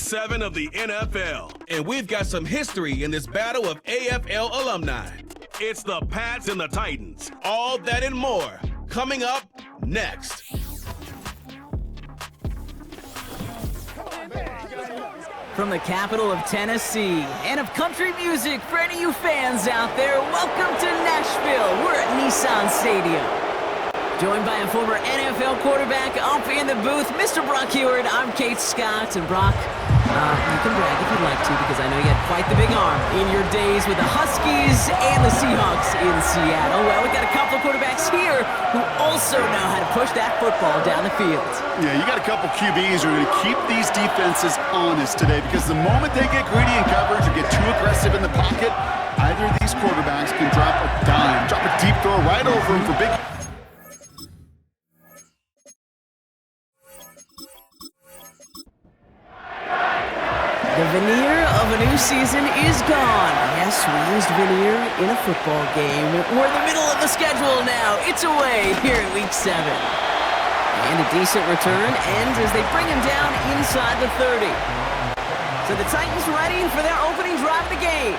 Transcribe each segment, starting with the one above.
7 of the NFL. And we've got some history in this battle of AFL alumni. It's the Pats and the Titans. All that and more coming up next. From the capital of Tennessee and of country music, for any of you fans out there, welcome to Nashville. We're at Nissan Stadium. Joined by a former NFL quarterback up in the booth, Mr. Brock Heward. I'm Kate Scott, and Brock, you can brag if you'd like to, because I know you had quite the big arm in your days with the Huskies and the Seahawks in Seattle. Well, we got a couple of quarterbacks here who also know how to push that football down the field. Yeah, you got a couple QBs who are going to keep these defenses honest today, because the moment they get greedy in coverage or get too aggressive in the pocket, either of these quarterbacks can drop a dime, drop a deep throw right over them for big. The veneer of a new season is gone. Yes, we used veneer in a football game. We're in the middle of the schedule now. It's away here in Week 7. And a decent return ends as they bring him down inside the 30. So the Titans ready for their opening drive of the game.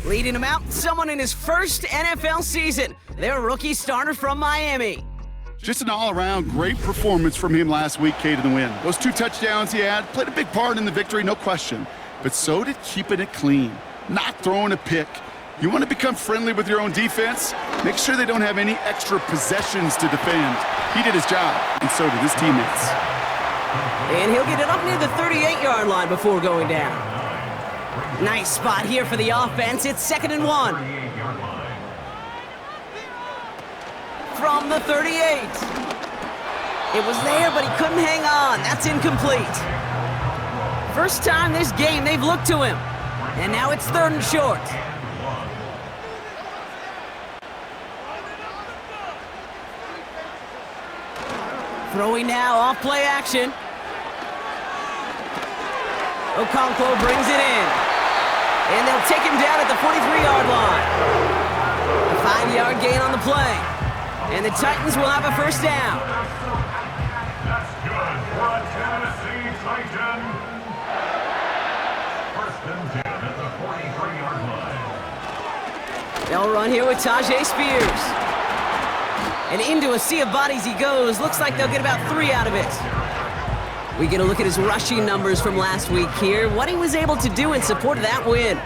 Leading him out, someone in his first NFL season. Their rookie starter from Miami. Just an all-around great performance from him last week, Kate, in the win. Those 2 touchdowns he had played a big part in the victory, no question. But so did keeping it clean, not throwing a pick. You want to become friendly with your own defense? Make sure they don't have any extra possessions to defend. He did his job, and so did his teammates. And he'll get it up near the 38-yard line before going down. Nice spot here for the offense. It's 2nd and 1. From the 38. It was there, but he couldn't hang on. That's incomplete. First time this game they've looked to him. And now it's 3rd and short. Throwing now off play action. Okonkwo brings it in. And they'll take him down at the 43-yard line. A 5-yard gain on the play. And the Titans will have a first down. That's good for a Tennessee Titan. 1st and 10 at the 43-yard line. They'll run here with Tajay Spears. And into a sea of bodies he goes. Looks like they'll get about 3 out of it. We get a look at his rushing numbers from last week here. What he was able to do in support of that win.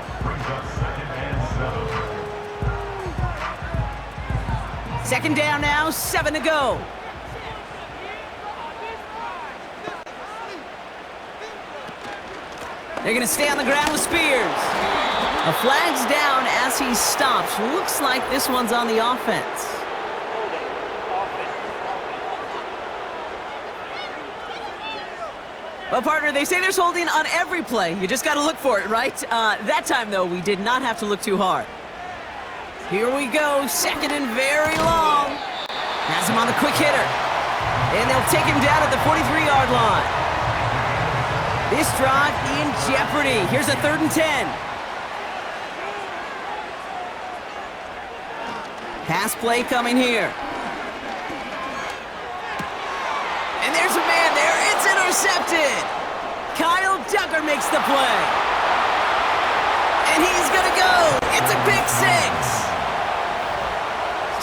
Second down now, 7 to go. They're going to stay on the ground with Spears. A flag's down as he stops. Looks like this one's on the offense. Well, partner, they say there's holding on every play. You just got to look for it, right? That time, though, we did not have to look too hard. Here we go, 2nd and very long. Has him on the quick hitter. And they'll take him down at the 43-yard line. This drive in jeopardy. Here's a 3rd and 10. Pass play coming here. And there's a man there. It's intercepted. Kyle Duggar makes the play. And he's going to go. It's a pick 6.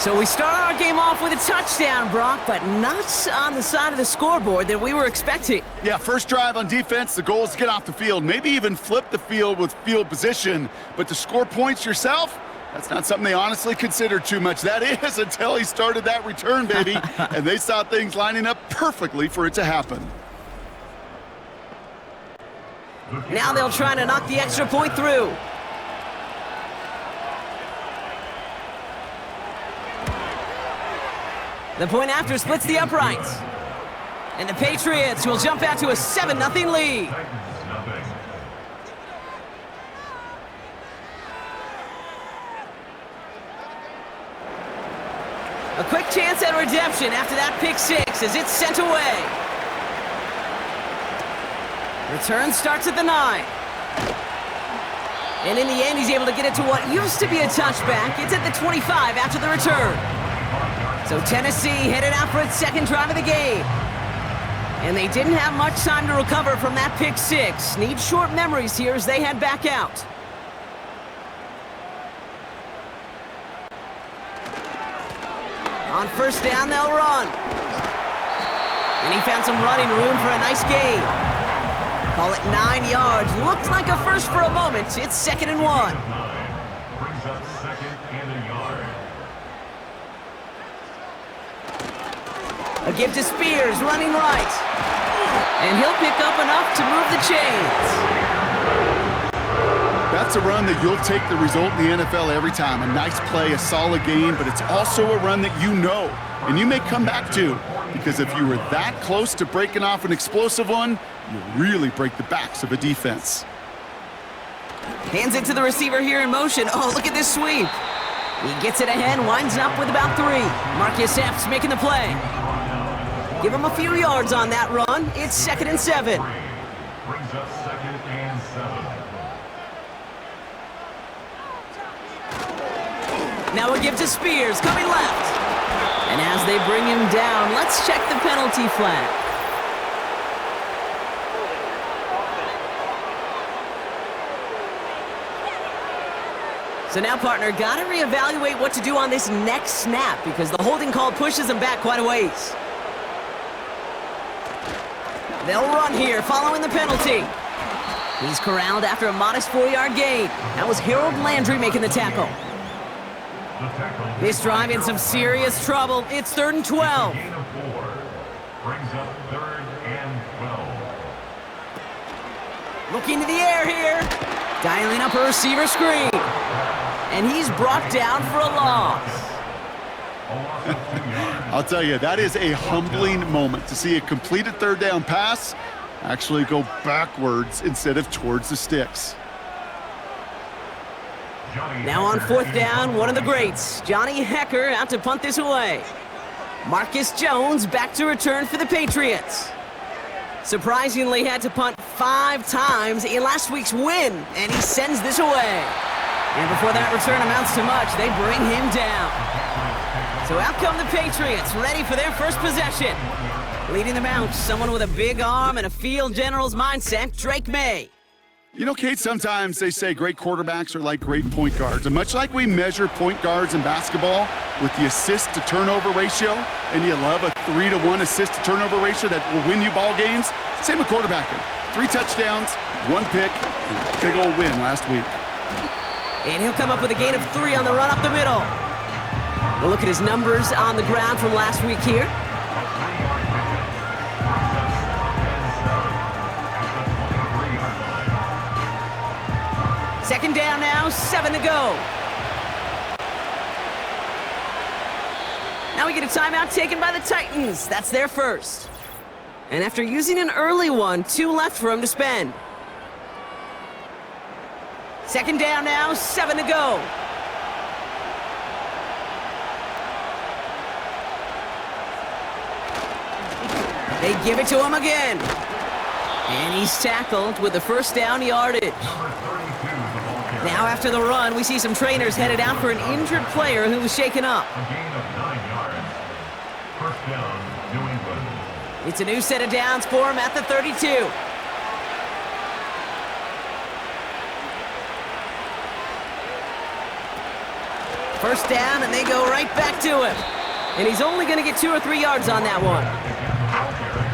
So we start our game off with a touchdown, Brock, but not on the side of the scoreboard that we were expecting. Yeah, first drive on defense, the goal is to get off the field, maybe even flip the field with field position. But to score points yourself, that's not something they honestly consider too much. That is until he started that return, baby. And they saw things lining up perfectly for it to happen. Now they'll try to knock the extra point through. The point after splits the uprights. And the Patriots will jump out to a 7-0 lead. A quick chance at redemption after that pick 6 as it's sent away. Return starts at the 9. And in the end, he's able to get it to what used to be a touchback. It's at the 25 after the return. So Tennessee headed out for its 2nd drive of the game. And they didn't have much time to recover from that pick six. Need short memories here as they head back out. On first down, they'll run. And he found some running room for a nice gain. Call it 9 yards. Looked like a first for a moment. It's 2nd and 1. Brings up 2nd and a yard. A give to Spears, running right. And he'll pick up enough to move the chains. That's a run that you'll take the result in the NFL every time. A nice play, a solid game, but it's also a run that you know and you may come back to, because if you were that close to breaking off an explosive one, you really break the backs of a defense. Hands it to the receiver here in motion. Oh, look at this sweep. He gets it ahead, winds up with about 3. Marcus Epps making the play. Give him a few yards on that run. It's 2nd and 7. Brings up 2nd and 7. Now a give to Spears, coming left. And as they bring him down, let's check the penalty flag. So now, partner, got to reevaluate what to do on this next snap because the holding call pushes him back quite a ways. They'll run here, following the penalty. He's corralled after a modest 4-yard gain. That was Harold Landry making the tackle. This drive in some serious trouble. It's 3rd and 12. Gain of 4. Brings up 3rd and 12. Looking to the air here. Dialing up a receiver screen. And he's brought down for a loss. I'll tell you, that is a humbling moment to see a completed 3rd down pass actually go backwards instead of towards the sticks. Now on 4th down, one of the greats, Johnny Hecker, out to punt this away. Marcus Jones back to return for the Patriots. Surprisingly had to punt 5 times in last week's win, and he sends this away. And before that return amounts to much, they bring him down. So out come the Patriots, ready for their first possession. Leading them out, someone with a big arm and a field general's mindset, Drake May. You know, Kate, sometimes they say great quarterbacks are like great point guards. And much like we measure point guards in basketball with the assist-to-turnover ratio, and you love a 3-to-1 assist-to-turnover ratio that will win you ball games, same with quarterbacking. 3 touchdowns, 1 pick, and a big old win last week. And he'll come up with a gain of 3 on the run up the middle. We'll look at his numbers on the ground from last week here. Second down now, 7 to go. Now we get a timeout taken by the Titans. That's their first. And after using an early one, 2 left for him to spend. Second down now, 7 to go. They give it to him again. And he's tackled with the first down yardage. Now after the run, we see some trainers headed out for an injured player who was shaken up. A gain of 9 yards. First down, New England. It's a new set of downs for him at the 32. First down, and they go right back to him. And he's only going to get 2 or 3 yards on that one.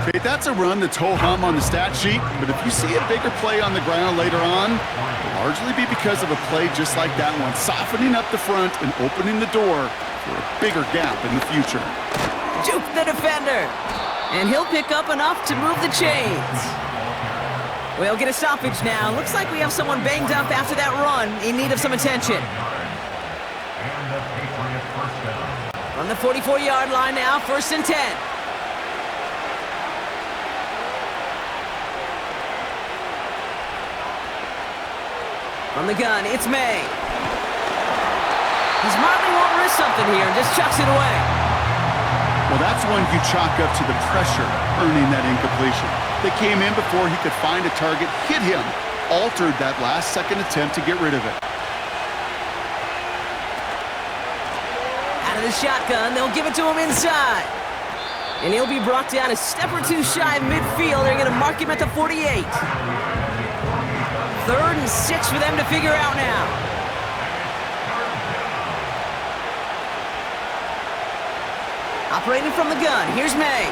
Okay, that's a run that's ho-hum on the stat sheet, but if you see a bigger play on the ground later on, it'll largely be because of a play just like that one, softening up the front and opening the door for a bigger gap in the future. Juke the defender. And he'll pick up enough to move the chains. We'll get a stoppage now. Looks like we have someone banged up after that run in need of some attention. And the Patriots first down. On the 44-yard line now, 1st and 10. From the gun, it's May. He's smartly won't risk something here and just chucks it away. Well, that's one you chalk up to the pressure earning that incompletion. They came in before he could find a target, hit him, altered that last-second attempt to get rid of it. Out of the shotgun, they'll give it to him inside. And he'll be brought down a step or two shy of midfield. They're going to mark him at the 48. 3rd and 6 for them to figure out now. Operating from the gun, here's May.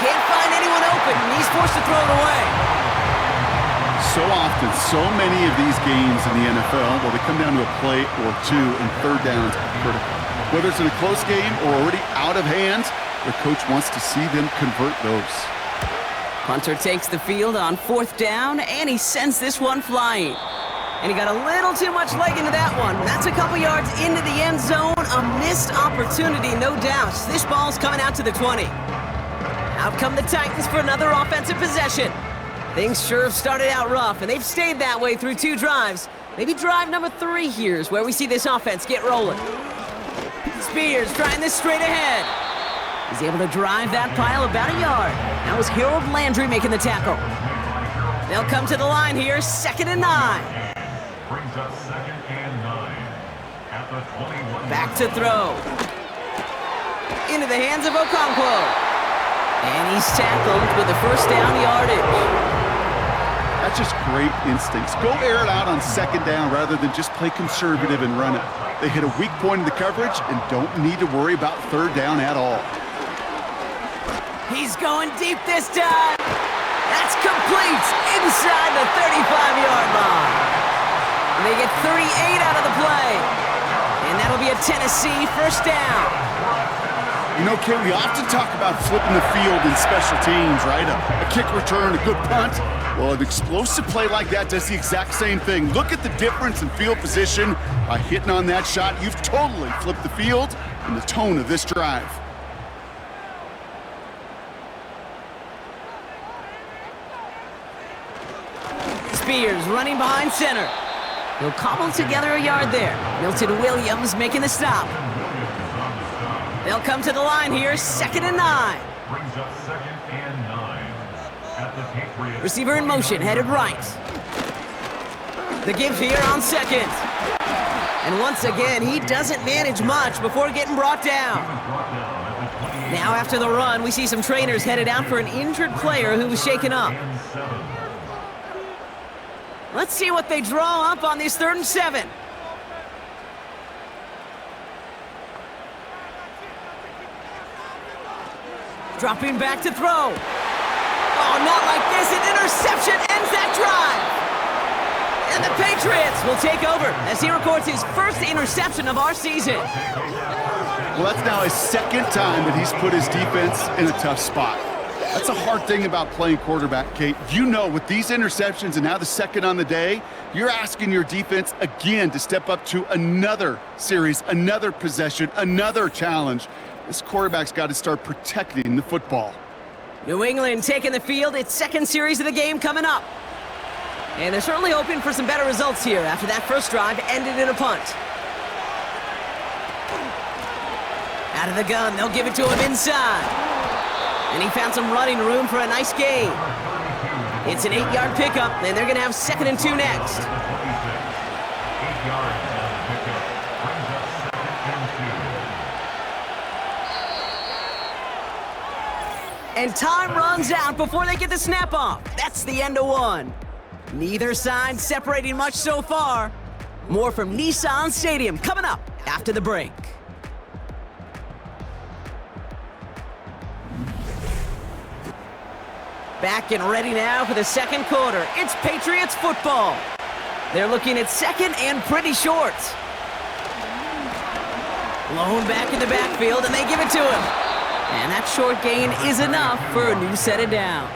Can't find anyone open, and he's forced to throw it away. So often, so many of these games in the NFL, well, they come down to a play or two, and 3rd downs are critical. Whether it's in a close game or already out of hand, their coach wants to see them convert those. Hunter takes the field on 4th down, and he sends this one flying. And he got a little too much leg into that one. That's a couple yards into the end zone. A missed opportunity, no doubt. This ball's coming out to the 20. Out come the Titans for another offensive possession. Things sure have started out rough, and they've stayed that way through 2 drives. Maybe drive number 3 here is where we see this offense get rolling. Spears trying this straight ahead. He's able to drive that pile about a yard. That was Harold Landry making the tackle. They'll come to the line here, 2nd and 9. Brings up 2nd and 9 at the 21. Back to throw. Into the hands of Okonkwo. And he's tackled with the 1st down yardage. That's just great instincts. Go air it out on 2nd down rather than just play conservative and run it. They hit a weak point in the coverage and don't need to worry about 3rd down at all. He's going deep this time. That's complete inside the 35-yard line. And they get 38 out of the play. And that'll be a Tennessee 1st down. You know, Kate, we often talk about flipping the field in special teams, right? A kick return, a good punt. Well, an explosive play like that does the exact same thing. Look at the difference in field position. By hitting on that shot, you've totally flipped the field and the tone of this drive. Spears running behind center. He'll cobble together a yard there. Milton Williams making the stop. They'll come to the line here, 2nd and 9. Brings up 2nd and 9 at the Patriots. Receiver in motion, headed right. The give here on 2nd. And once again, he doesn't manage much before getting brought down. Now after the run, we see some trainers headed out for an injured player who was shaken up. Let's see what they draw up on this 3rd and 7. Dropping back to throw. Oh, not like this. An interception ends that drive. And the Patriots will take over as he records his 1st interception of our season. Well, that's now his 2nd time that he's put his defense in a tough spot. That's a hard thing about playing quarterback, Kate. You know, with these interceptions and now the 2nd on the day, you're asking your defense again to step up to another series, another possession, another challenge. This quarterback's got to start protecting the football. New England taking the field. Its 2nd series of the game coming up. And they're certainly hoping for some better results here after that 1st drive ended in a punt. Out of the gun, they'll give it to him inside. And he found some running room for a nice gain. It's an 8-yard pickup, and they're going to have 2nd and 2 next. 8 yards on the pickup. Brings up 2nd and 2. And time runs out before they get the snap off. That's the end of 1. Neither side separating much so far. More from Nissan Stadium coming up after the break. Back and ready now for the 2nd quarter. It's Patriots football. They're looking at 2nd and pretty short. Blown back in the backfield, and they give it to him. And that short gain is enough for a new set of downs.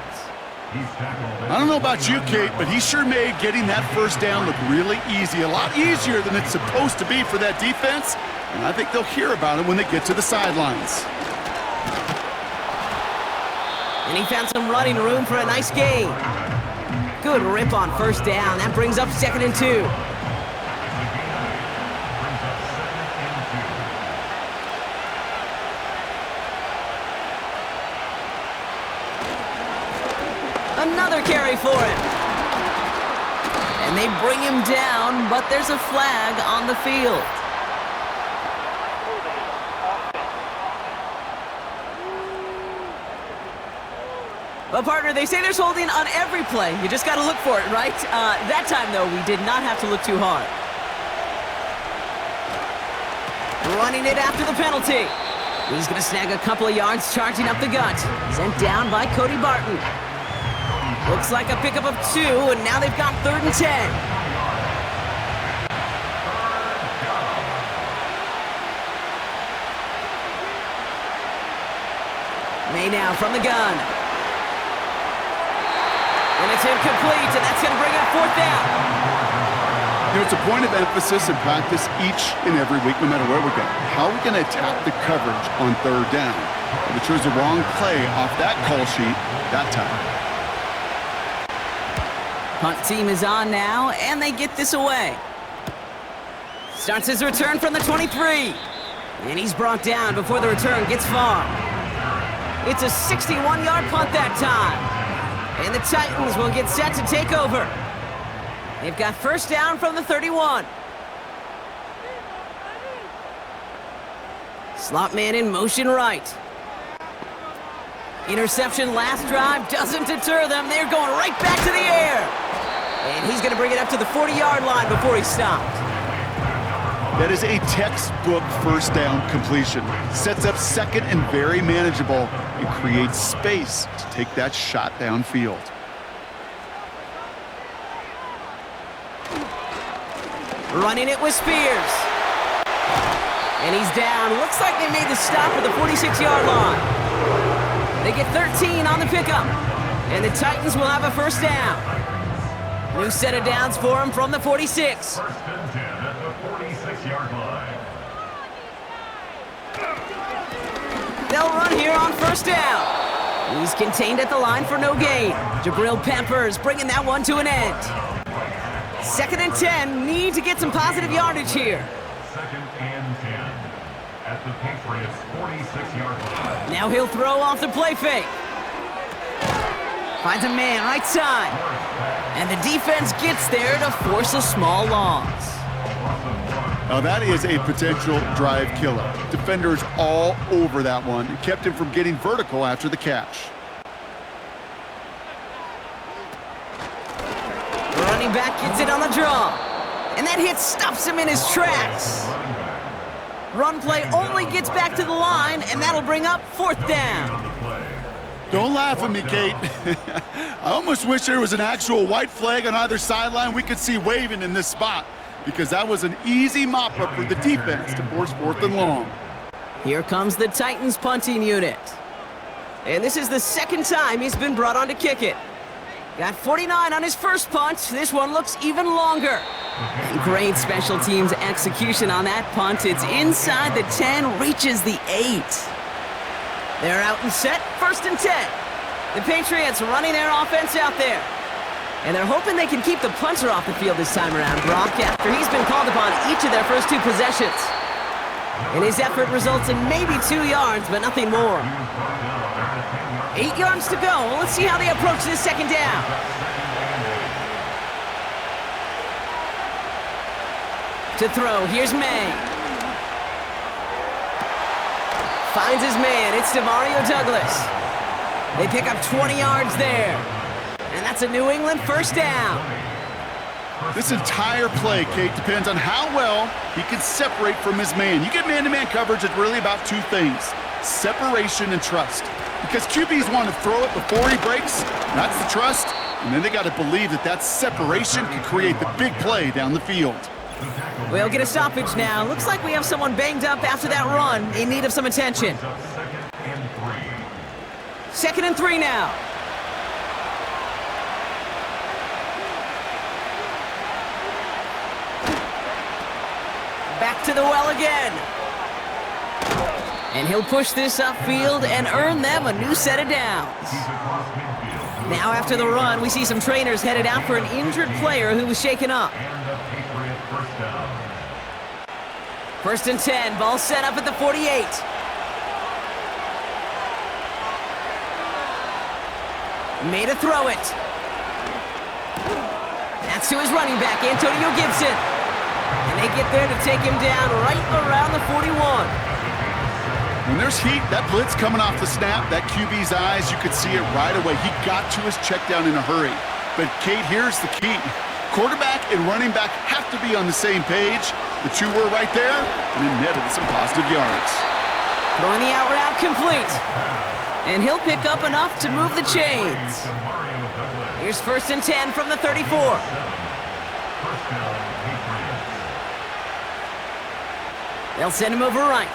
I don't know about you, Kate, but he sure made getting that 1st down look really easy. A lot easier than it's supposed to be for that defense. And I think they'll hear about it when they get to the sidelines. And he found some running room for a nice gain. Good rip on 1st down. That brings up 2nd and 2. Another carry for him. And they bring him down, but there's a flag on the field. Well, partner, they say there's holding on every play. You just got to look for it, right? That time, though, we did not have to look too hard. Running it after the penalty. He's going to snag a couple of yards, charging up the gut. Sent down by Cody Barton. Looks like a pickup of 2, and now they've got 3rd and 10. May now from the gun. And it's incomplete, and that's going to bring up 4th down. You know, it's a point of emphasis in practice each and every week, no matter where we go. How are we going to attack the coverage on 3rd down? We chose the wrong play off that call sheet that time. Punt team is on now, and they get this away. Starts his return from the 23. And he's brought down before the return gets far. It's a 61-yard punt that time. And the Titans will get set to take over. They've got 1st down from the 31. Slot man in motion right. Interception last drive doesn't deter them. They're going right back to the air. And he's going to bring it up to the 40-yard line before he's stopped. That is a textbook 1st down completion. Sets up 2nd and very manageable and creates space to take that shot downfield. Running it with Spears. And he's down. Looks like they made the stop at the 46-yard line. They get 13 on the pickup. And the Titans will have a 1st down. New set of downs for him from the 46. 1st and 10 at the 46-yard line. They'll run here on 1st down. He's contained at the line for no gain. Jabril Peppers bringing that one to an end. 2nd and 10, need to get some positive yardage here. 2nd and 10 at the Patriots' 46-yard line. Now he'll throw off the play fake. Finds a man right side. And the defense gets there to force a small loss. Now that is a potential drive killer. Defenders all over that one. It kept him from getting vertical after the catch. Running back gets it on the draw. And that hit stops him in his tracks. Run play only gets back to the line, and that'll bring up 4th down. Don't laugh at me, Kate. I almost wish there was an actual white flag on either sideline we could see waving in this spot, because that was an easy mop-up for the defense to force 4th and long. Here comes the Titans punting unit. And this is the 2nd time he's been brought on to kick it. Got 49 on his first punt. This one looks even longer. Great special teams execution on that punt. It's inside the 10, reaches the 8. They're out and set, 1st and 10. The Patriots running their offense out there. And they're hoping they can keep the punter off the field this time around, Brock, after he's been called upon each of their first 2 possessions. And his effort results in maybe 2 yards, but nothing more. 8 yards to go. Let's see how they approach this 2nd down. To throw, here's May. Finds his man, it's DeMario Douglas. They pick up 20 yards there. And that's a New England 1st down. This entire play, Kate, depends on how well he can separate from his man. You get man-to-man coverage, it's really about 2 things: separation and trust. Because QBs want to throw it before he breaks, that's the trust, and then they got to believe that that separation can create the big play down the field. We'll get a stoppage now. Looks like we have someone banged up after that run, in need of some attention. 2nd and 3 now. Back to the well again. And he'll push this upfield and earn them a new set of downs. Now after the run, we see some trainers headed out for an injured player who was shaken up. 1st and 10, ball set up at the 48. Made a throw it. That's to his running back, Antonio Gibson. And they get there to take him down right around the 41. When there's heat, that blitz coming off the snap, that QB's eyes, you could see it right away. He got to his check down in a hurry. But, Kate, here's the key. Quarterback and running back have to be on the same page. The two were right there, and it netted some positive yards. Throwing the out route complete. And he'll pick up enough to move the chains. Here's 1st and 10 from the 34. They'll send him over right.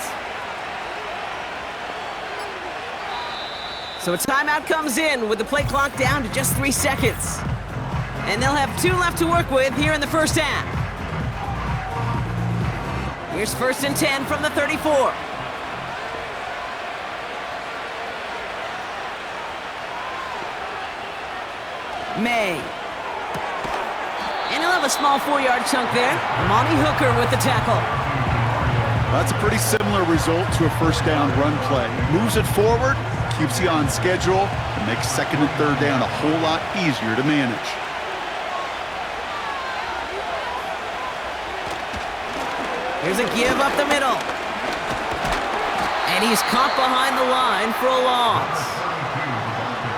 So a timeout comes in with the play clock down to just 3 seconds. And they'll have 2 left to work with here in the first half. Here's 1st and 10 from the 34. May. And he'll have a small 4-yard chunk there. Monty Hooker with the tackle. That's a pretty similar result to a first down run play. Moves it forward, keeps you on schedule, and makes 2nd and 3rd down a whole lot easier to manage. Here's a give up the middle. And he's caught behind the line for a loss.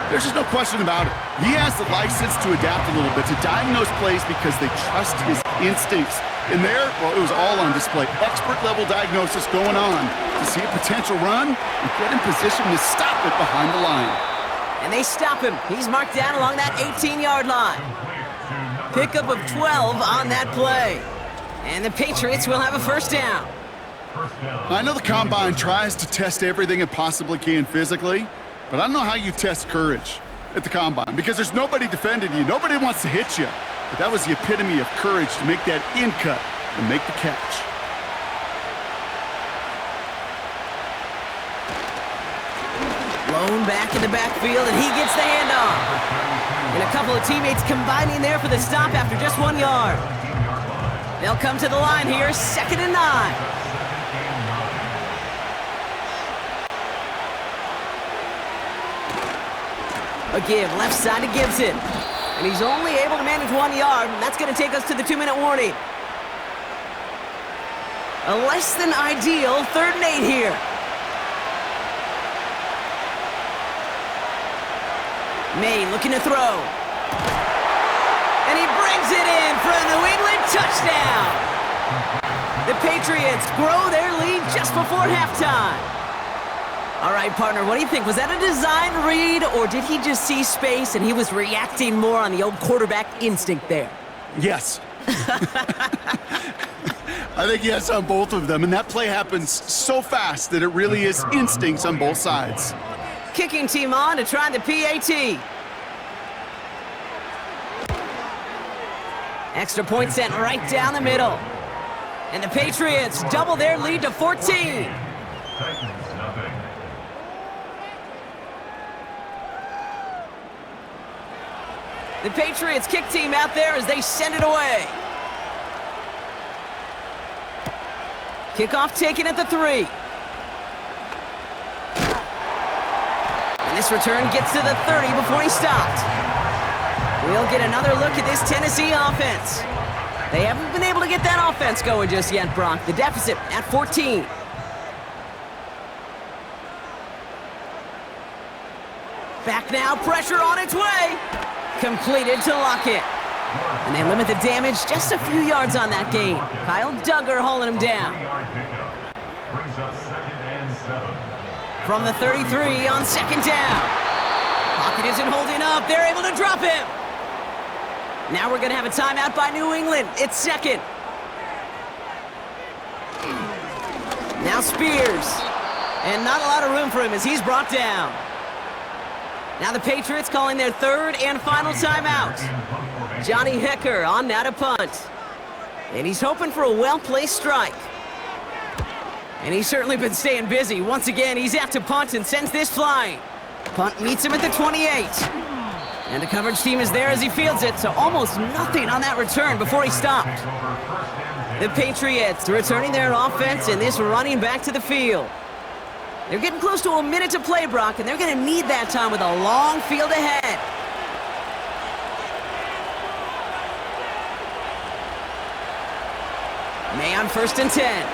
There's just no question about it. He has the license to adapt a little bit, to diagnose plays because they trust his instincts. And there, well, it was all on display. Expert-level diagnosis going on to see a potential run and get in position to stop it behind the line. And they stop him. He's marked down along that 18-yard line. Pickup of 12 on that play. And the Patriots will have a first down. I know the Combine tries to test everything it possibly can physically, but I don't know how you test courage at the Combine because there's nobody defending you. Nobody wants to hit you. But that was the epitome of courage to make that in cut and make the catch. Blown back in the backfield, and he gets the handoff. And a couple of teammates combining there for the stop after just 1 yard. They'll come to the line here, 2nd and 9. A give, left side to Gibson. And he's only able to manage 1 yard, and that's going to take us to the 2-minute warning. A less than ideal 3rd and 8 here. May looking to throw. And he brings it in for a New England touchdown. The Patriots grow their lead just before halftime. All right, partner, what do you think? Was that a design read, or did he just see space and he was reacting more on the old quarterback instinct there? Yes. I think yes on both of them, and that play happens so fast that it really is instincts on both sides. Kicking team on to try the PAT. Extra point sent right down the middle. And the Patriots double their lead to 14. The Patriots kick team out there as they send it away. Kickoff taken at the 3. And this return gets to the 30 before he stopped. We'll get another look at this Tennessee offense. They haven't been able to get that offense going just yet, Brock. The deficit at 14. Back now, pressure on its way. Completed to Lockett. And they limit the damage just a few yards on that gain. Kyle Duggar hauling him down. From the 33 on 2nd down. Lockett isn't holding up. They're able to drop him. Now we're going to have a timeout by New England. It's 2nd. Now Spears. And not a lot of room for him as he's brought down. Now the Patriots calling their 3rd and final timeout. Johnny Hekker on now to punt. And he's hoping for a well-placed strike. And he's certainly been staying busy. Once again, he's out to punt and sends this flying. Punt meets him at the 28. And the coverage team is there as he fields it, so almost nothing on that return before he stopped. The Patriots returning their offense and this running back to the field. They're getting close to a minute to play, Brock, and they're going to need that time with a long field ahead. May on 1st and 10.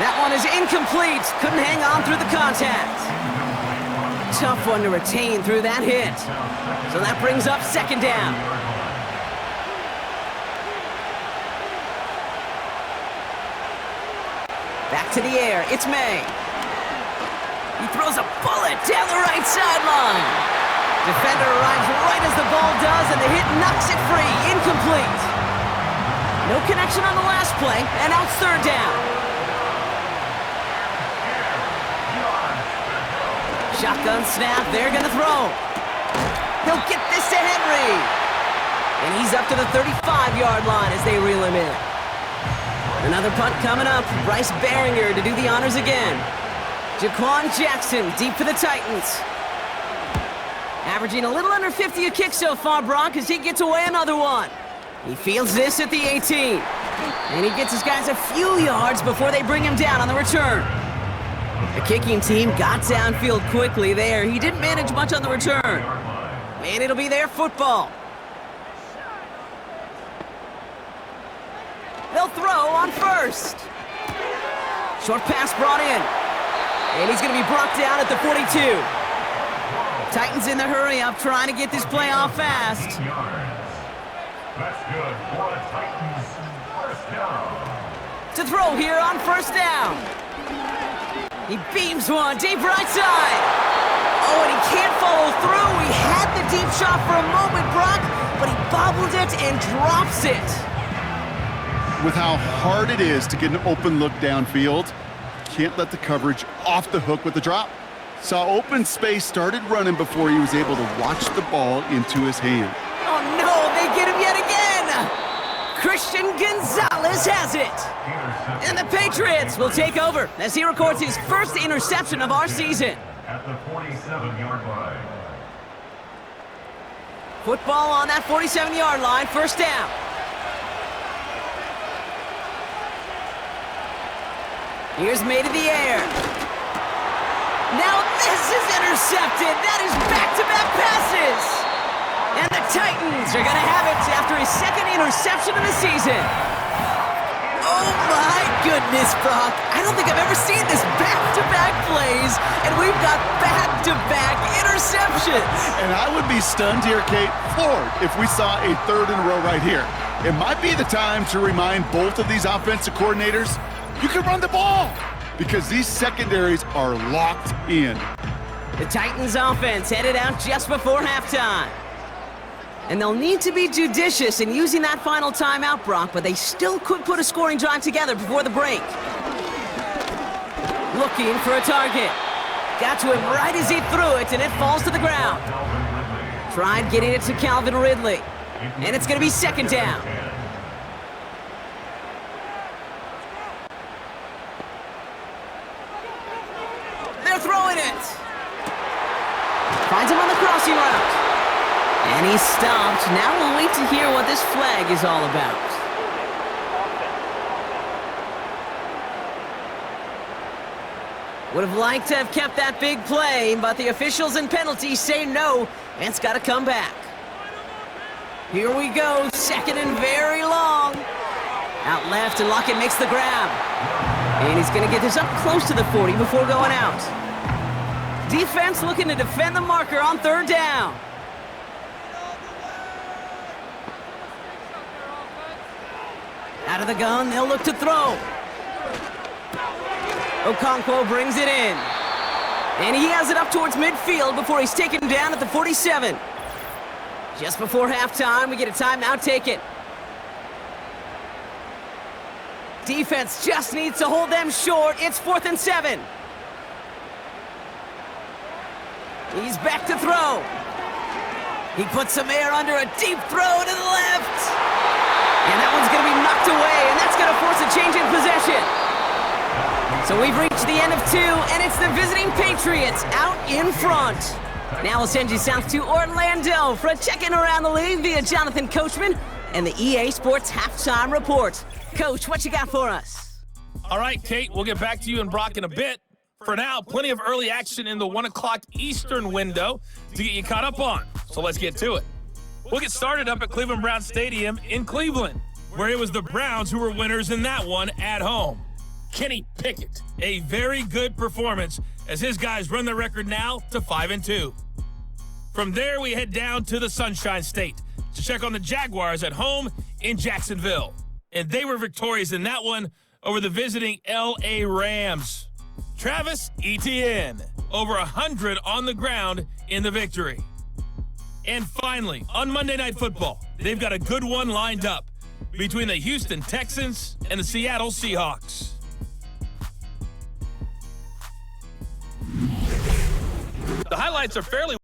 That one is incomplete. Couldn't hang on through the contact. Tough one to retain through that hit. So that brings up second down. Back to the air. It's May. He throws a bullet down the right sideline. Defender arrives right as the ball does, and the hit knocks it free. Incomplete. No connection on the last play, and now it's third down. Shotgun snap, they're gonna throw. He'll get this to Henry. And he's up to the 35-yard line as they reel him in. Another punt coming up. Bryce Behringer to do the honors again. Jaquan Jackson deep for the Titans. Averaging a little under 50 a kick so far, Brock, as he gets away another one. He fields this at the 18. And he gets his guys a few yards before they bring him down on the return. The kicking team got downfield quickly there. He didn't manage much on the return. And it'll be their football. They'll throw on first. Short pass brought in. And he's going to be brought down at the 42. Titans in the hurry up, trying to get this play off fast. That's good for the Titans. First down. To throw here on first down. He beams one deep right side. Oh, and he can't follow through. He had the deep shot for a moment, Brock, but he bobbled it and drops it. With how hard it is to get an open look downfield, can't let the coverage off the hook with the drop. Saw open space, started running before he was able to watch the ball into his hand. Oh no, they get him yet again! Christian Gonzalez has it! And the Patriots will take over as he records his first interception of our season. At the 47-yard line. Football on that 47-yard line, first down. Here's May to the air. Now this is intercepted. That is back-to-back passes. And the Titans are going to have it after his second interception of the season. Oh my goodness, Brock. I don't think I've ever seen this back-to-back plays, and we've got back-to-back interceptions. And I would be stunned here, Kate, floored, if we saw a third in a row right here. It might be the time to remind both of these offensive coordinators, you can run the ball, because these secondaries are locked in. The Titans offense headed out just before halftime. And they'll need to be judicious in using that final timeout, Brock, but they still could put a scoring drive together before the break. Looking for a target. Got to him right as he threw it, and it falls to the ground. Tried getting it to Calvin Ridley. And it's going to be second down. They're throwing it. Finds him on the crossing route. And he's stopped. Now we'll wait to hear what this flag is all about. Would have liked to have kept that big play, but the officials and penalties say no, and it's got to come back. Here we go, second and very long. Out left, and Lockett makes the grab. And he's going to get this up close to the 40 before going out. Defense looking to defend the marker on third down. Out of the gun, they'll look to throw. Okonkwo brings it in. And he has it up towards midfield before he's taken down at the 47. Just before halftime, we get a timeout taken. Defense just needs to hold them short. It's 4th and 7. He's back to throw. He puts some air under a deep throw to the left. And that one's going to be knocked away, and that's going to force a change in possession. So we've reached the end of 2, and it's the visiting Patriots out in front. Now we'll send you south to Orlando for a check-in around the league via Jonathan Coachman and the EA Sports Halftime Report. Coach, what you got for us? All right, Kate, we'll get back to you and Brock in a bit. For now, plenty of early action in the 1 o'clock Eastern window to get you caught up on. So let's get to it. We'll get started up at Cleveland Browns Stadium in Cleveland, where it was the Browns who were winners in that one at home. Kenny Pickett. A very good performance as his guys run the record now to 5-2. From there, we head down to the Sunshine State to check on the Jaguars at home in Jacksonville. And they were victorious in that one over the visiting L.A. Rams. Travis Etienne, over 100 on the ground in the victory. And finally, on Monday Night Football, they've got a good one lined up between the Houston Texans and the Seattle Seahawks. The highlights are fairly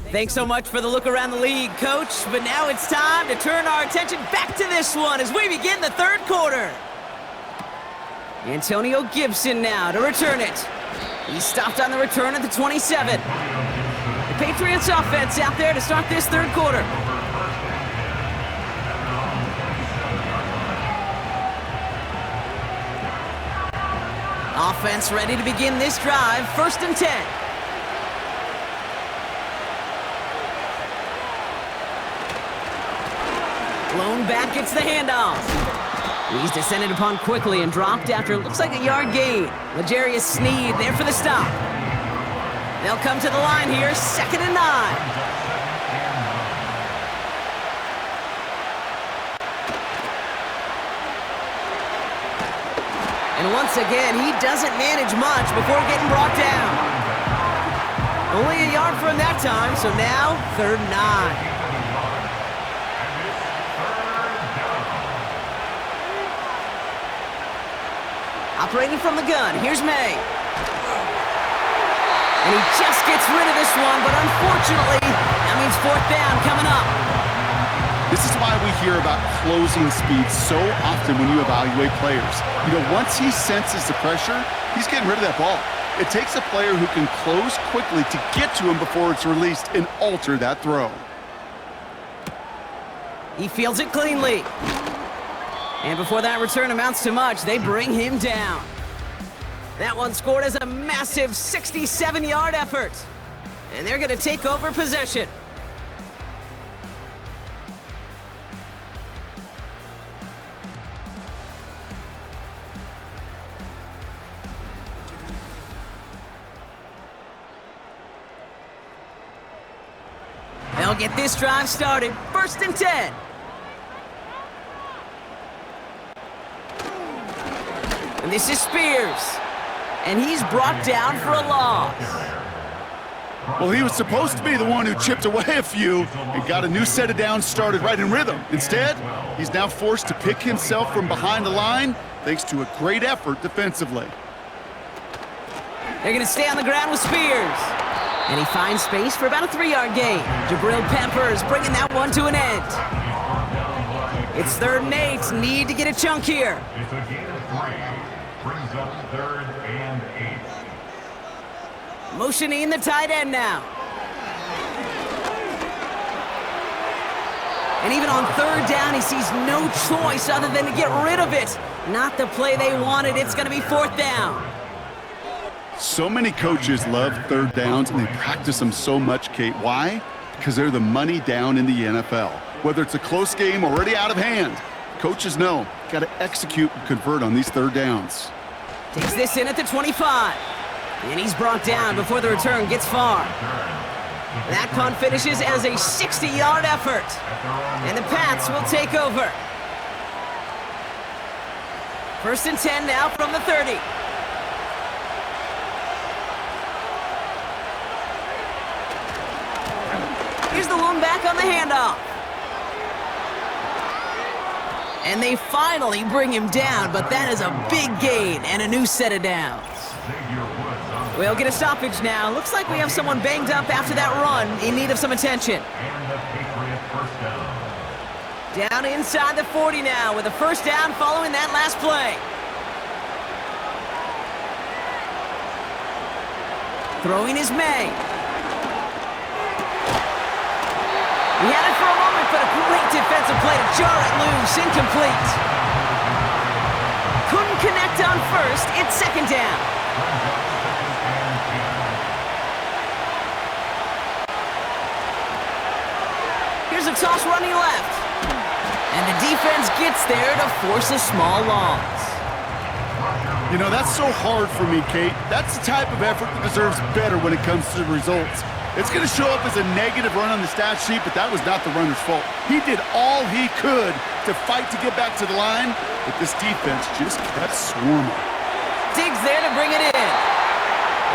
Thanks so much for the look around the league, Coach. But now it's time to turn our attention back to this one as we begin the third quarter. Antonio Gibson now to return it. He stopped on the return at the 27. The Patriots offense out there to start this third quarter. Offense ready to begin this drive, 1st and 10. Blown back gets the handoff. He's descended upon quickly and dropped after it looks like a yard gain. L'Jarius Sneed there for the stop. They'll come to the line here, 2nd and 9. And once again, he doesn't manage much before getting brought down. Only a yard from that time, so now 3rd and 9. Operating from the gun, here's May. And he just gets rid of this one, but unfortunately, that means 4th down coming up. This is why we hear about closing speed so often when you evaluate players. You know, once he senses the pressure, he's getting rid of that ball. It takes a player who can close quickly to get to him before it's released and alter that throw. He fields it cleanly. And before that return amounts to much, they bring him down. That one scored as a massive 67-yard effort. And they're going to take over possession. They'll get this drive started. 1st and 10. And this is Spears. And he's brought down for a loss. Well, he was supposed to be the one who chipped away a few and got a new set of downs started right in rhythm. Instead, he's now forced to pick himself from behind the line thanks to a great effort defensively. They're going to stay on the ground with Spears. And he finds space for about a 3-yard gain. Jabril Peppers bringing that one to an end. It's 3rd and 8. Need to get a chunk here. It's a gain of 3. Brings up 3rd and 8. Motioning the tight end now. And even on 3rd down, he sees no choice other than to get rid of it. Not the play they wanted. It's going to be 4th down. So many coaches love 3rd downs, and they practice them so much, Kate. Why? Because they're the money down in the NFL. Whether it's a close game already out of hand, coaches know, got to execute and convert on these 3rd downs. Takes this in at the 25. And he's brought down before the return gets far. That punt finishes as a 60-yard effort. And the Pats will take over. 1st and 10 now from the 30. Here's the lone back on the handoff. And they finally bring him down, but that is a big gain and a new set of downs. We'll get a stoppage now. Looks like we have someone banged up after that run in need of some attention. And the Patriot 1st down. Down inside the 40 now with a 1st down following that last play. Throwing is May. He had it for a moment, but a great defensive play to jar it loose. Incomplete. Couldn't connect on on first. It's second down. Here's a toss running left. And the defense gets there to force a small loss. You know, that's so hard for me, Kate. That's the type of effort that deserves better when it comes to the results. It's going to show up as a negative run on the stat sheet, but that was not the runner's fault. He did all he could to fight to get back to the line, but this defense just kept swarming. Diggs there to bring it in.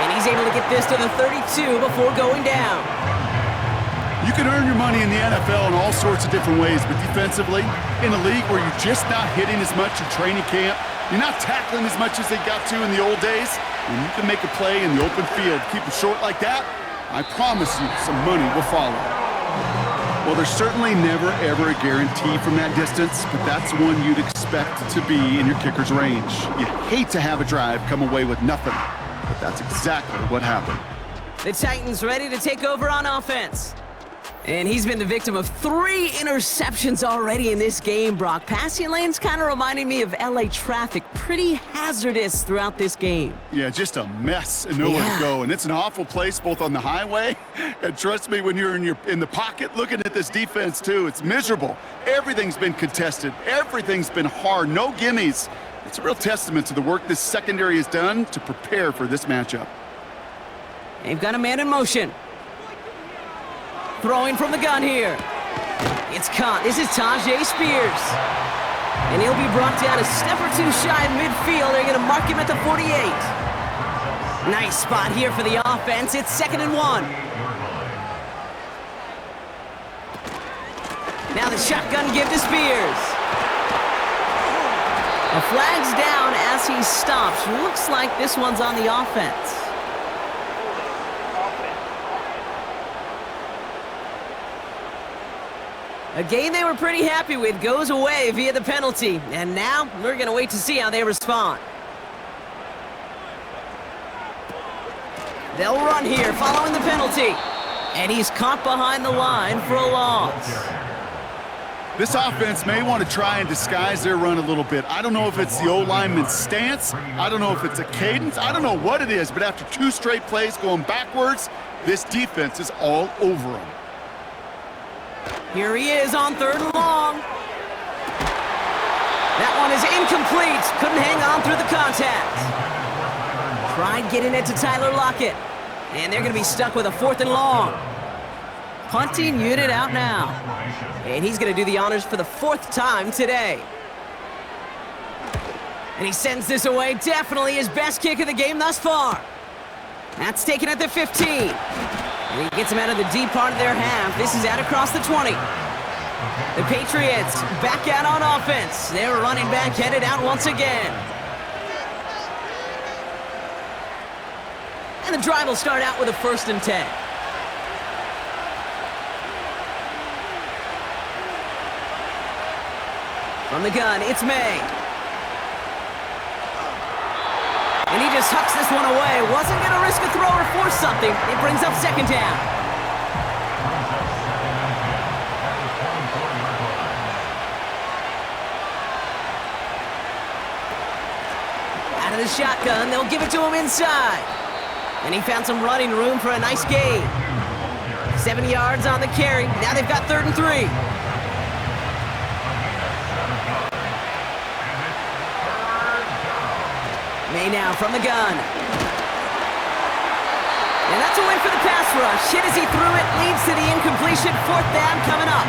And he's able to get this to the 32 before going down. You can earn your money in the NFL in all sorts of different ways, but defensively, in a league where you're just not hitting as much in training camp, you're not tackling as much as they got to in the old days, when you can make a play in the open field, keep it short like that, I promise you some money will follow. Well, there's certainly never, ever a guarantee from that distance, but that's one you'd expect to be in your kicker's range. You hate to have a drive come away with nothing, but that's exactly what happened. The Titans ready to take over on offense. And he's been the victim of 3 interceptions already in this game, Brock. Passing lanes kind of reminding me of LA traffic. Pretty hazardous throughout this game. Yeah, just a mess and nowhere to go. And it's an awful place both on the highway, and trust me, when you're in the pocket looking at this defense too, it's miserable. Everything's been contested. Everything's been hard. No gimmies. It's a real testament to the work this secondary has done to prepare for this matchup. They've got a man in motion. Throwing from the gun here. It's caught. This is Tajay Spears. And he'll be brought down a step or two shy of midfield. They're going to mark him at the 48. Nice spot here for the offense. It's 2nd and 1. Now the shotgun give to Spears. A flag's down as he stops. Looks like this one's on the offense. A game they were pretty happy with goes away via the penalty. And now we're going to wait to see how they respond. They'll run here following the penalty. And he's caught behind the line for a loss. This offense may want to try and disguise their run a little bit. I don't know if it's the O-lineman's stance. I don't know if it's a cadence. I don't know what it is, but after 2 straight plays going backwards, this defense is all over them. Here he is on 3rd and long. That one is incomplete. Couldn't hang on through the contact. Tried getting it to Tyler Lockett. And they're going to be stuck with a 4th and long. Punting unit out now. And he's going to do the honors for the 4th time today. And he sends this away. Definitely his best kick of the game thus far. That's taken at the 15. And he gets him out of the deep part of their half. This is out across the 20. The Patriots back out on offense. Their running back headed out once again. And the drive will start out with a 1st and 10. From the gun, it's May. And he just hucks this one away. Wasn't going to risk a throw or force something. It brings up 2nd down. Out of the shotgun, they'll give it to him inside. And he found some running room for a nice gain. 7 yards on the carry. Now they've got 3rd and 3. May now from the gun. And that's a win for the pass rush. Hit as he threw it, leads to the incompletion. 4th down coming up.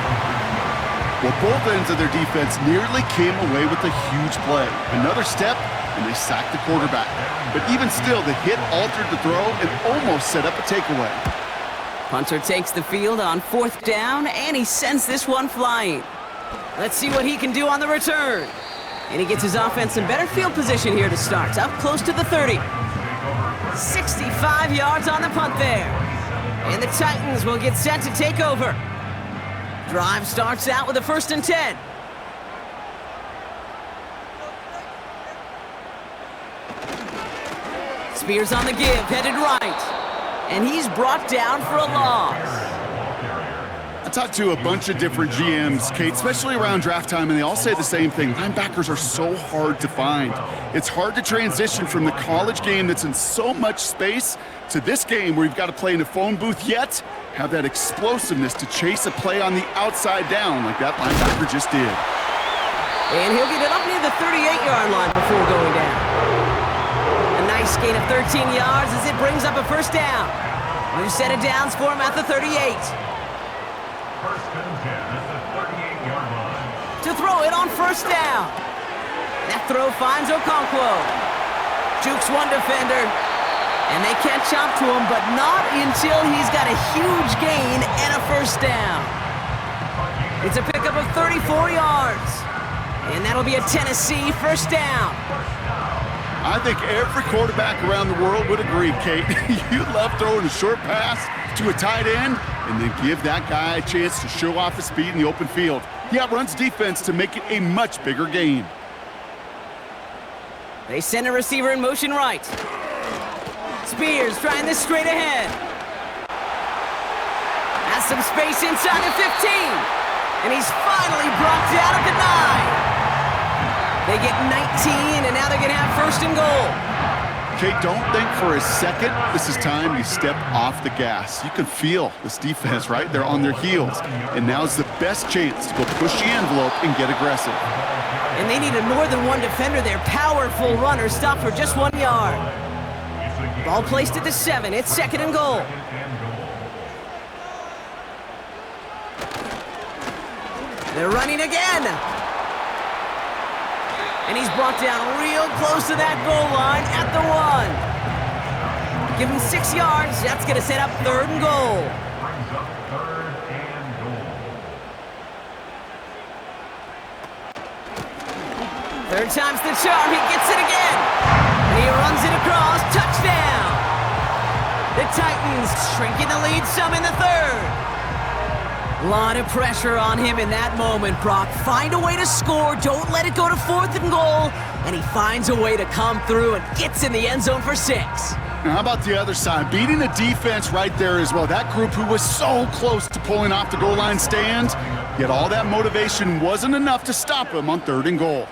Well, both ends of their defense nearly came away with a huge play. Another step, and they sacked the quarterback. But even still, the hit altered the throw and almost set up a takeaway. Punter takes the field on 4th down, and he sends this one flying. Let's see what he can do on the return. And he gets his offense in better field position here to start. Up close to the 30. 65 yards on the punt there. And the Titans will get set to take over. Drive starts out with a 1st and 10. Spears on the give, headed right. And he's brought down for a loss. A talked to a bunch of different GMs, Kate, especially around draft time, and they all say the same thing. Linebackers are so hard to find. It's hard to transition from the college game that's in so much space to this game where you've got to play in a phone booth, yet have that explosiveness to chase a play on the outside down like that linebacker just did. And he'll get it up near the 38-yard line before going down. A nice gain of 13 yards as it brings up a first down. New set of downs for him at the 38. First and 10 at the 38-yard line. To throw it on first down. That throw finds Okonkwo. Jukes one defender. And they can't chop to him, but not until he's got a huge gain and a first down. It's a pickup of 34 yards. And that'll be a Tennessee first down. I think every quarterback around the world would agree, Kate. You love throwing a short pass to a tight end and then give that guy a chance to show off his speed in the open field. He outruns defense to make it a much bigger gain. They send a receiver in motion right. Spears trying this straight ahead. Has some space inside the 15. And he's finally brought down at the 9. They get 19, and now they're going to have first and goal. Kate, don't think for a second this is time you step off the gas. You can feel this defense, right? They're on their heels. And now's the best chance to go push the envelope and get aggressive. And they needed more than one defender there. Powerful runner stopped for just 1 yard. Ball placed at the 7. It's second and goal. They're running again. And he's brought down real close to that goal line at the 1. Give him 6 yards. That's going to set up third and goal. Brings up third and goal. Third time's the charm. He gets it again. And he runs it across. Touchdown. The Titans shrinking the lead some in the third. A lot of pressure on him in that moment, Brock. Find a way to score. Don't let it go to fourth and goal. And he finds a way to come through and gets in the end zone for 6. Now, how about the other side? Beating the defense right there as well. That group who was so close to pulling off the goal line stand, yet all that motivation wasn't enough to stop him on third and goal.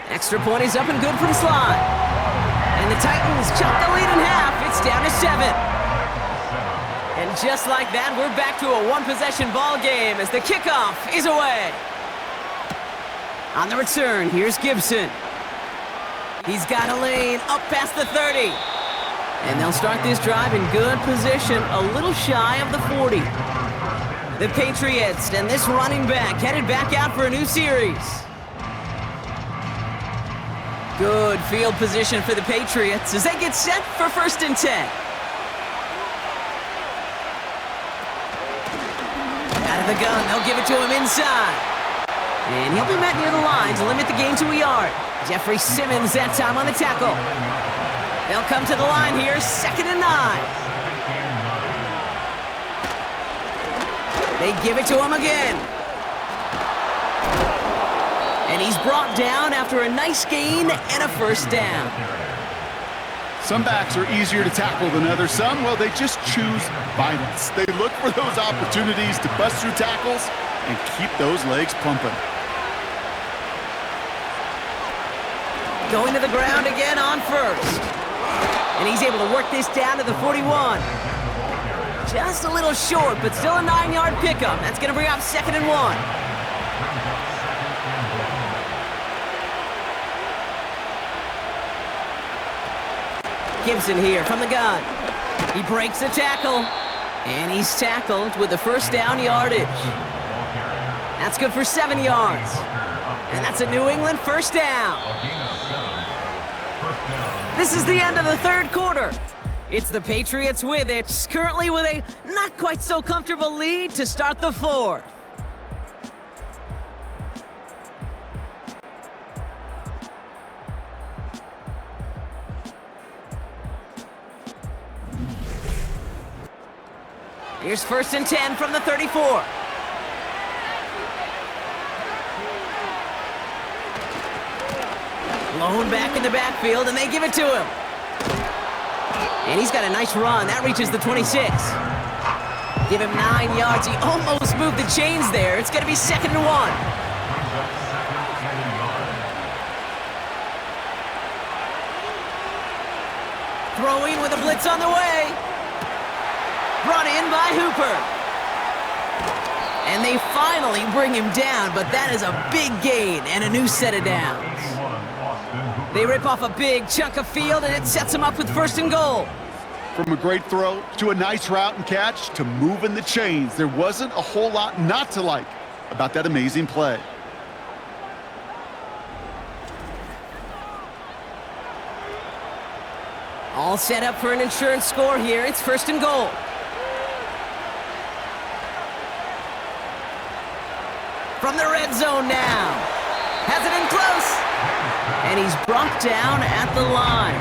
Extra point is up and good from Slide. And the Titans chop the lead in half. It's down to 7. And just like that, we're back to a one-possession ball game as the kickoff is away. On the return, here's Gibson. He's got a lane up past the 30. And they'll start this drive in good position, a little shy of the 40. The Patriots and this running back headed back out for a new series. Good field position for the Patriots as they get set for first and 10. Out of the gun, they'll give it to him inside. And he'll be met near the line to limit the gain to a yard. Jeffrey Simmons that time on the tackle. They'll come to the line here, second and 9. They give it to him again. And he's brought down after a nice gain and a first down. Some backs are easier to tackle than others. Some, well, they just choose violence. They look for those opportunities to bust through tackles and keep those legs pumping. Going to the ground again on first. And he's able to work this down to the 41. Just a little short, but still a 9-yard pickup. That's going to bring up second and 1. Gibson here from the gun. He breaks the tackle, and he's tackled with the first down yardage. That's good for 7 yards. And that's a New England first down. This is the end of the third quarter. It's the Patriots with it, currently with a not quite so comfortable lead to start the fourth. Here's first and 10 from the 34. Blown back in the backfield, and they give it to him. And he's got a nice run. That reaches the 26. Give him 9 yards. He almost moved the chains there. It's going to be 2nd and 1. Throwing with a blitz on the way. Brought in by Hooper. And they finally bring him down, but that is a big gain and a new set of downs. They rip off a big chunk of field, and it sets them up with 1st and goal. From a great throw to a nice route and catch to moving the chains, there wasn't a whole lot not to like about that amazing play. All set up for an insurance score here. It's 1st and goal. From the red zone now. Has it in close. And he's brought down at the line.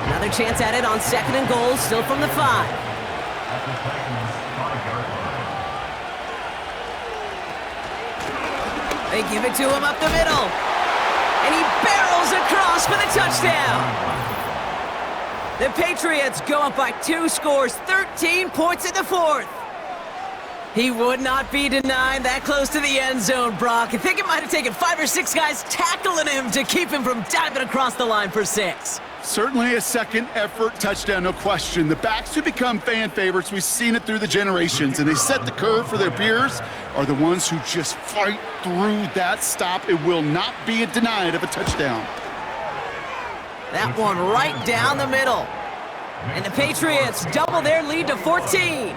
Another chance at it on 2nd and goal, still from the 5. They give it to him up the middle. And he barrels across for the touchdown. The Patriots go up by 2 scores, 13 points in the 4th. He would not be denied that close to the end zone, Brock. I think it might have taken 5 or 6 guys tackling him to keep him from diving across the line for 6. Certainly a second effort touchdown, no question. The backs who become fan favorites, we've seen it through the generations, and they set the curve for their peers, are the ones who just fight through that stop. It will not be denied of a touchdown. That one right down the middle. And the Patriots double their lead to 14.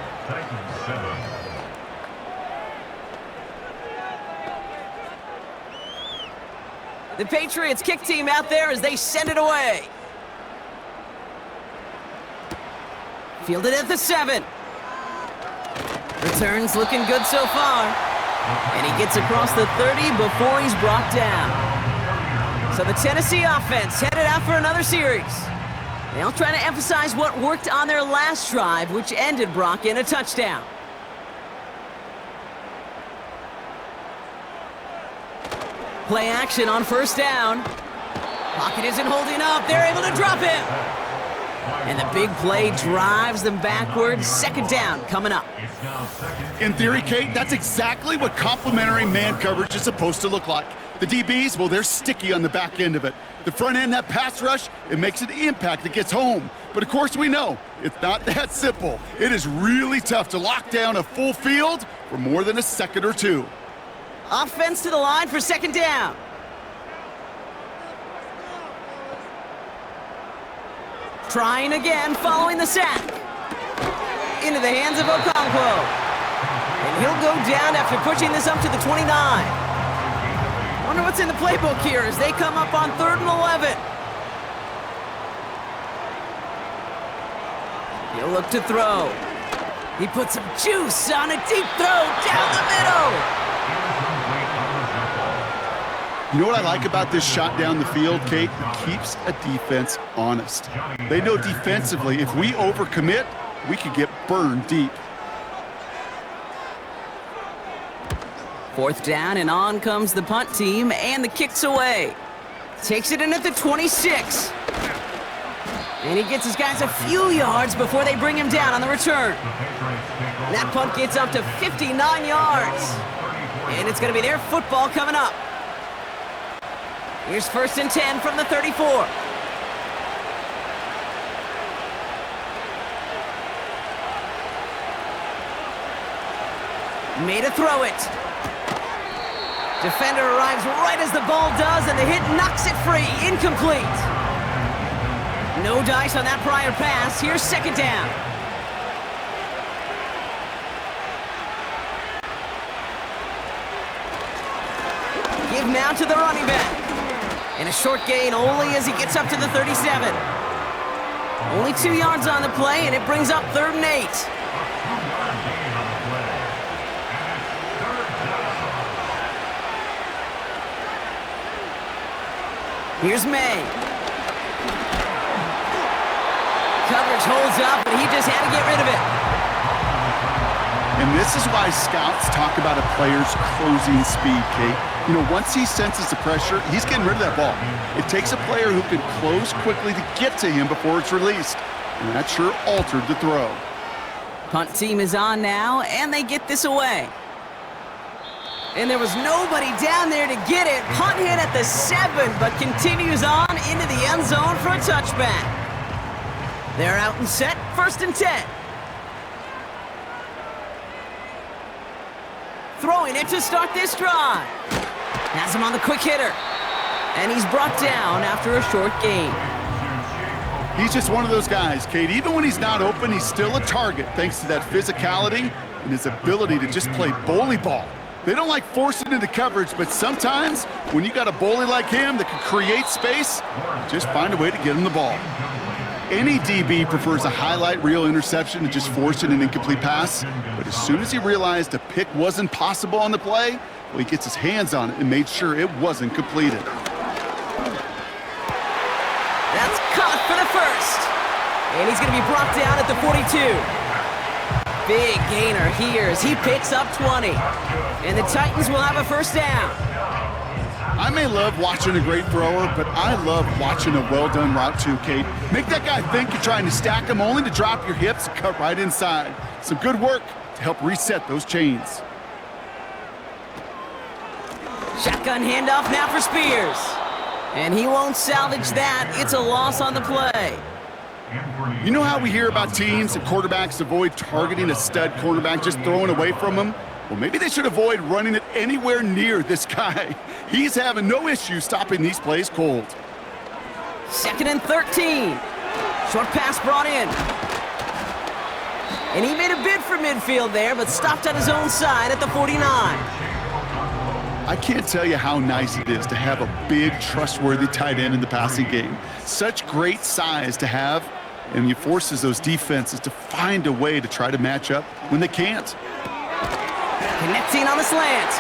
The Patriots kick team out there as they send it away. Fielded at the 7. Returns looking good so far. And he gets across the 30 before he's brought down. So the Tennessee offense headed out for another series. They'll try to emphasize what worked on their last drive, which ended, Brock, in a touchdown. Play action on 1st down. Pocket isn't holding up. They're able to drop him. And the big play drives them backwards. 2nd down coming up. In theory, Kate, that's exactly what complementary man coverage is supposed to look like. The DBs, well, they're sticky on the back end of it. The front end, that pass rush, it makes an impact. It gets home. But of course we know it's not that simple. It is really tough to lock down a full field for more than a second or 2. Offense to the line for 2nd down. Trying again following the sack. Into the hands of Okonkwo. And he'll go down after pushing this up to the 29. Wonder what's in the playbook here as they come up on 3rd and 11. He'll look to throw. He puts some juice on a deep throw down the middle. You know what I like about this shot down the field, Kate? It keeps a defense honest. They know defensively, if we overcommit, we could get burned deep. 4th down, and on comes the punt team, and the kick's away. Takes it in at the 26. And he gets his guys a few yards before they bring him down on the return. And that punt gets up to 59 yards. And it's going to be their football coming up. Here's 1st and 10 from the 34. Made a throw it. Defender arrives right as the ball does, and the hit knocks it free. Incomplete. No dice on that prior pass. Here's 2nd down. Give now to the running back. And a short gain only as he gets up to the 37. Only 2 yards on the play, and it brings up 3rd and 8. Here's May. Coverage holds up, but he just had to get rid of it. And this is why scouts talk about a player's closing speed, Kate. You know, once he senses the pressure, he's getting rid of that ball. It takes a player who can close quickly to get to him before it's released. And that sure altered the throw. Punt team is on now, and they get this away. And there was nobody down there to get it. Punt hit at the 7, but continues on into the end zone for a touchback. They're out and set, 1st and 10. Throwing it to start this drive. Has him on the quick hitter. And he's brought down after a short gain. He's just one of those guys, Kate. Even when he's not open, he's still a target thanks to that physicality and his ability to just play bully ball. They don't like forcing into coverage, but sometimes when you got a bully like him that can create space, just find a way to get him the ball. Any DB prefers a highlight reel interception to just forcing an incomplete pass, but as soon as he realized a pick wasn't possible on the play, well, he gets his hands on it and made sure it wasn't completed. That's caught for the first. And he's going to be brought down at the 42. Big gainer here as he picks up 20. And the Titans will have a first down. I may love watching a great thrower, but I love watching a well-done route too, Kate. Make that guy think you're trying to stack him only to drop your hips and cut right inside. Some good work to help reset those chains. Shotgun handoff now for Spears. And he won't salvage that. It's a loss on the play. You know how we hear about teams and quarterbacks avoid targeting a stud cornerback, just throwing away from him? Well, maybe they should avoid running it anywhere near this guy. He's having no issue stopping these plays cold. 2nd and 13. Short pass brought in. And he made a bid for midfield there, but stopped on his own side at the 49. I can't tell you how nice it is to have a big, trustworthy tight end in the passing game. Such great size to have, and he forces those defenses to find a way to try to match up when they can't. Connecting on the slant.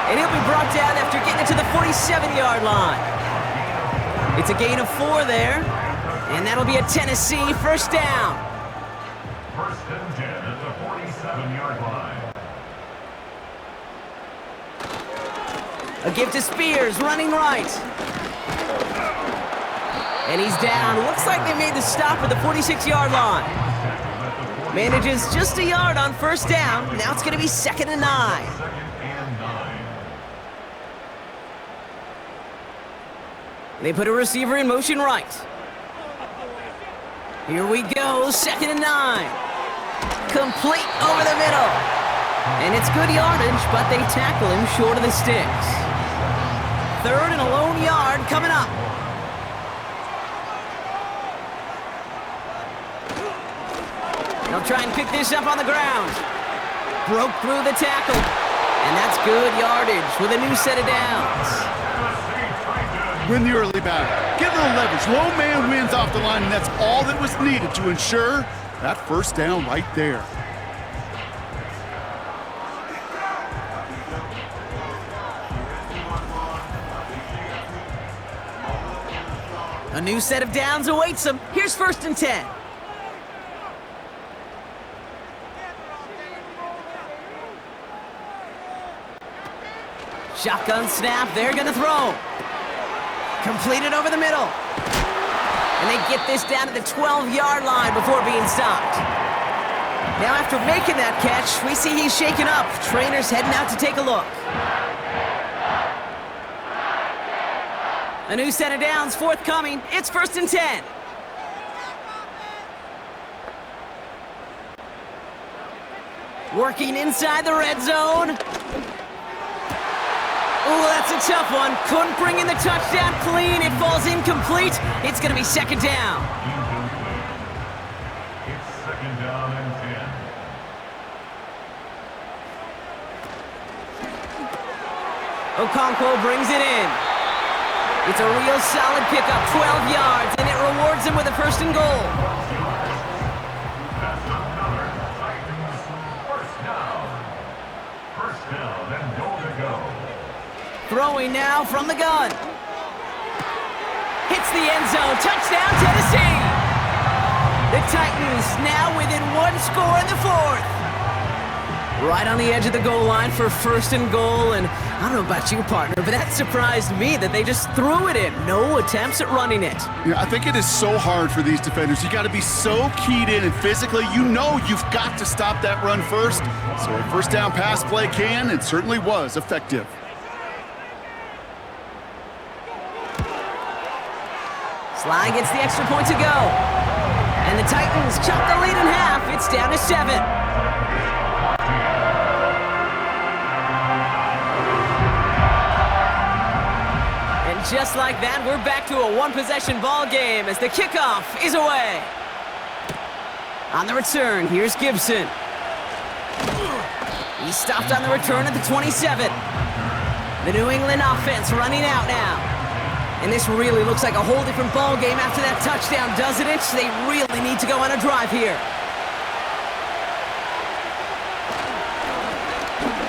And he'll be brought down after getting it to the 47-yard line. It's a gain of 4 there, and that'll be a Tennessee first down. 1st and 10 at the 47-yard line. A give to Spears, running right. And he's down. Looks like they made the stop at the 46-yard line. Manages just a yard on first down. Now it's going to be 2nd and 9. They put a receiver in motion right. Here we go, 2nd and 9. Complete over the middle. And it's good yardage, but they tackle him short of the sticks. 3rd and a lone yard coming up. They'll try and pick this up on the ground. Broke through the tackle. And that's good yardage with a new set of downs. Win the early battle. Get a little leverage. Low man wins off the line, and that's all that was needed to ensure that first down right there. A new set of downs awaits them. Here's 1st and 10. Shotgun snap, they're gonna throw. Completed over the middle. And they get this down to the 12-yard line before being stopped. Now after making that catch, we see he's shaken up. Trainer's heading out to take a look. A new set of downs forthcoming. It's 1st and 10. Working inside the red zone. Oh, that's a tough one. Couldn't bring in the touchdown clean. It falls incomplete. It's going to be 2nd down. It's 2nd down and 10. Okonkwo brings it in. It's a real solid pickup, 12 yards, and it rewards him with a 1st and goal. That's another Titans first down. 1st down and goal to go. Throwing now from the gun. Hits the end zone. Touchdown, Tennessee. The Titans now within 1 score in the 4th. Right on the edge of the goal line for first and goal, and I don't know about you, partner, but that surprised me that they just threw it in. No attempts at running it. Yeah, I think it is so hard for these defenders. You got to be so keyed in, and physically, you know you've got to stop that run first. So a first down pass play can, and certainly was effective. Sly gets the extra point to go. And the Titans chop the lead in half. It's down to 7. Just like that, we're back to a one-possession ball game as the kickoff is away. On the return, here's Gibson. He stopped on the return at the 27. The New England offense running out now. And this really looks like a whole different ball game after that touchdown, doesn't it? They really need to go on a drive here.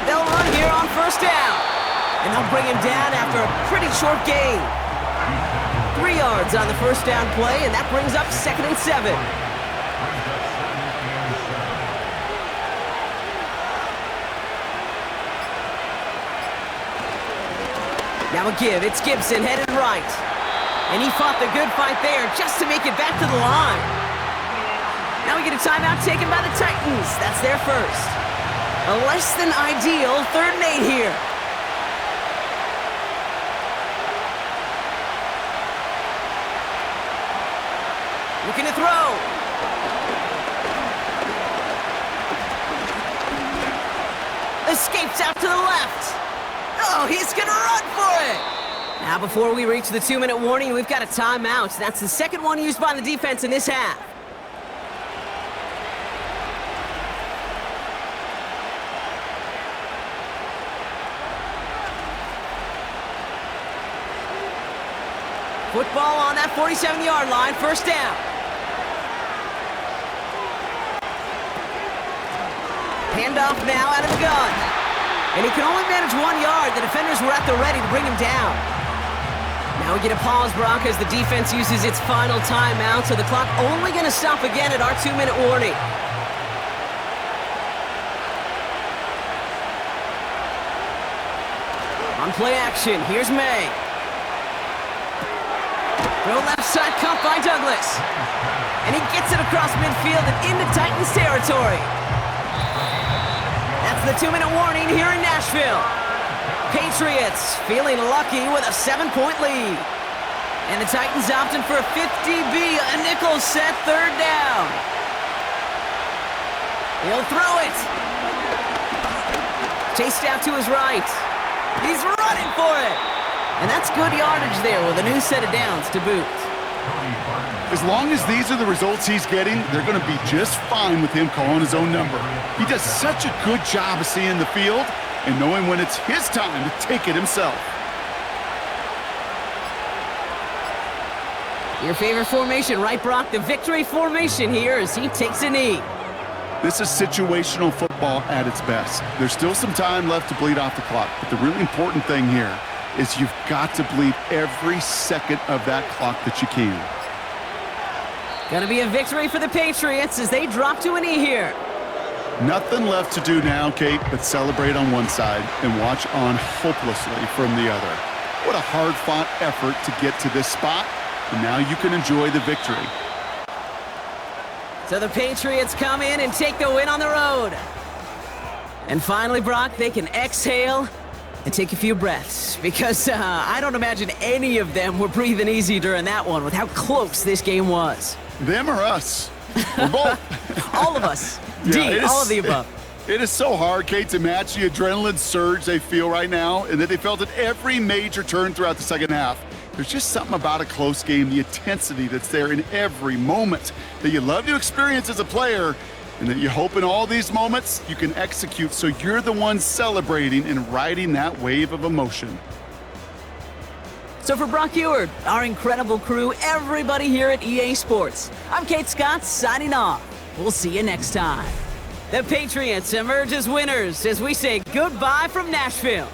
They'll run here on first down. And they'll bring him down after a pretty short gain. 3 yards on the first down play, and that brings up 2nd and 7. Now a give. It's Gibson headed right. And he fought the good fight there just to make it back to the line. Now we get a timeout taken by the Titans. That's their first. A less than ideal 3rd and 8 here. Looking to throw. Escapes out to the left. Oh, he's going to run for it. Now, before we reach the 2-minute warning, we've got a timeout. That's the second one used by the defense in this half. Football on that 47-yard line, first down. Handoff now out of the gun. And he can only manage 1 yard. The defenders were at the ready to bring him down. Now we get a pause, Brock, as the defense uses its final timeout, so the clock only going to stop again at our 2-minute warning. On play action, here's May. Throw left side caught by Douglas. And he gets it across midfield and into Titans territory. That's the 2-minute warning here in Nashville. Patriots feeling lucky with a 7-point lead. And the Titans opting for a 50B, a nickel set 3rd down. He'll throw it. Chased out to his right. He's running for it. And that's good yardage there with a new set of downs to boot. As long as these are the results he's getting, they're going to be just fine with him calling his own number. He does such a good job of seeing the field and knowing when it's his time to take it himself. Your favorite formation, right, Brock? The victory formation here as he takes a knee. This is situational football at its best. There's still some time left to bleed off the clock, but the really important thing here is you've got to bleed every second of that clock that you can. Gonna be a victory for the Patriots as they drop to a knee here. Nothing left to do now, Kate, but celebrate on one side and watch on hopelessly from the other. What a hard-fought effort to get to this spot, and now you can enjoy the victory. So the Patriots come in and take the win on the road. And finally, Brock, they can exhale and take a few breaths because I don't imagine any of them were breathing easy during that one with how close this game was. Them or us? We're both. All of us. Yeah, all of the above. It is so hard, Kate, to match the adrenaline surge they feel right now and that they felt at every major turn throughout the second half. There's just something about a close game, the intensity that's there in every moment that you love to experience as a player and that you hope in all these moments you can execute so you're the one celebrating and riding that wave of emotion. So for Brock Eward, our incredible crew, everybody here at EA Sports, I'm Kate Scott signing off. We'll see you next time. The Patriots emerge as winners as we say goodbye from Nashville.